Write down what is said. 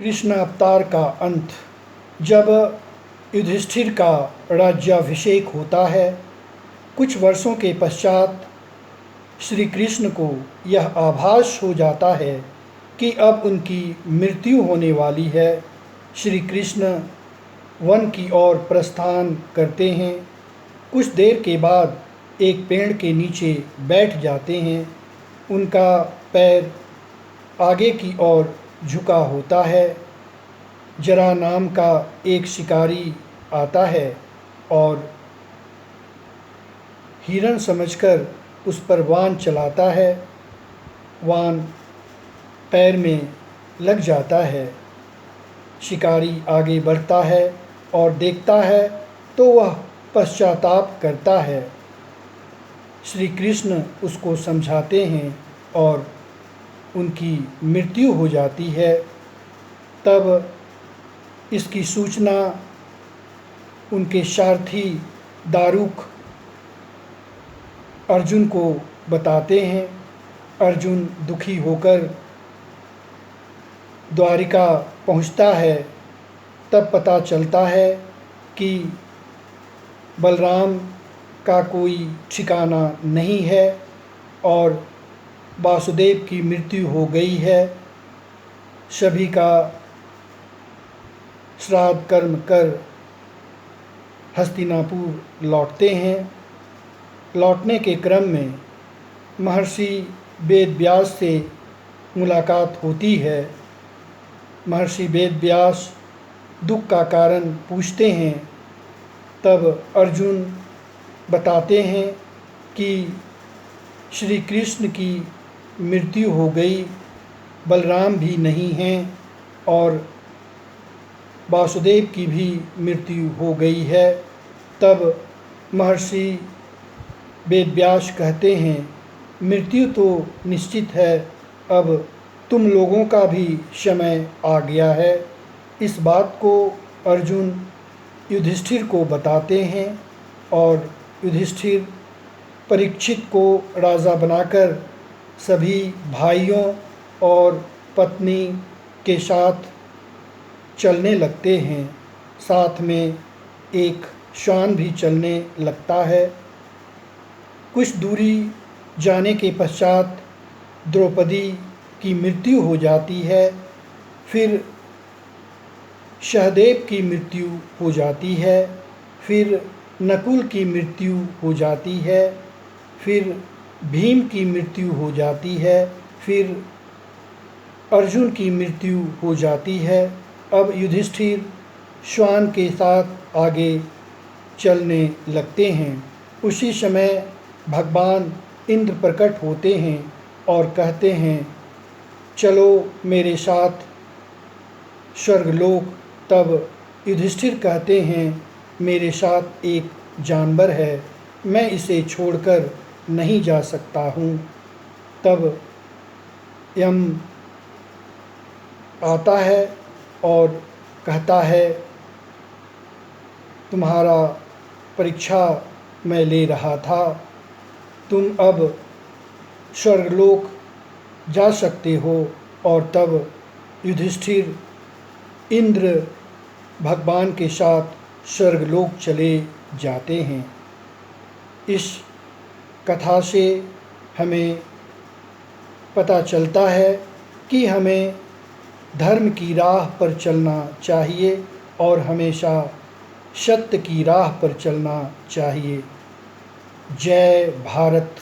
कृष्ण अवतार का अंत। जब युधिष्ठिर का राज्याभिषेक होता है, कुछ वर्षों के पश्चात श्री कृष्ण को यह आभास हो जाता है कि अब उनकी मृत्यु होने वाली है। श्री कृष्ण वन की ओर प्रस्थान करते हैं। कुछ देर के बाद एक पेड़ के नीचे बैठ जाते हैं। उनका पैर आगे की ओर झुका होता है। जरा नाम का एक शिकारी आता है और हिरण समझकर उस पर वान चलाता है। वान पैर में लग जाता है। शिकारी आगे बढ़ता है और देखता है तो वह पश्चाताप करता है। श्री कृष्ण उसको समझाते हैं और उनकी मृत्यु हो जाती है। तब इसकी सूचना उनके सारथी दारुक अर्जुन को बताते हैं। अर्जुन दुखी होकर द्वारिका पहुंचता है। तब पता चलता है कि बलराम का कोई ठिकाना नहीं है और वासुदेव की मृत्यु हो गई है। सभी का श्राद्ध कर्म कर हस्तिनापुर लौटते हैं। लौटने के क्रम में महर्षि वेदव्यास से मुलाकात होती है। महर्षि वेदव्यास दुख का कारण पूछते हैं। तब अर्जुन बताते हैं कि श्री कृष्ण की मृत्यु हो गई, बलराम भी नहीं हैं और वासुदेव की भी मृत्यु हो गई है। तब महर्षि वेदव्यास कहते हैं, मृत्यु तो निश्चित है, अब तुम लोगों का भी समय आ गया है। इस बात को अर्जुन युधिष्ठिर को बताते हैं और युधिष्ठिर परीक्षित को राजा बनाकर सभी भाइयों और पत्नी के साथ चलने लगते हैं। साथ में एक श्वान भी चलने लगता है। कुछ दूरी जाने के पश्चात द्रौपदी की मृत्यु हो जाती है। फिर सहदेव की मृत्यु हो जाती है। फिर नकुल की मृत्यु हो जाती है। फिर भीम की मृत्यु हो जाती है। फिर अर्जुन की मृत्यु हो जाती है। अब युधिष्ठिर श्वान के साथ आगे चलने लगते हैं। उसी समय भगवान इंद्र प्रकट होते हैं और कहते हैं, चलो मेरे साथ स्वर्गलोक। तब युधिष्ठिर कहते हैं, मेरे साथ एक जानवर है, मैं इसे छोड़कर नहीं जा सकता हूँ। तब यम आता है और कहता है, तुम्हारा परीक्षा मैं ले रहा था, तुम अब स्वर्गलोक जा सकते हो। और तब युधिष्ठिर इंद्र भगवान के साथ स्वर्गलोक चले जाते हैं। इस कथा से हमें पता चलता है कि हमें धर्म की राह पर चलना चाहिए और हमेशा सत्य की राह पर चलना चाहिए। जय भारत।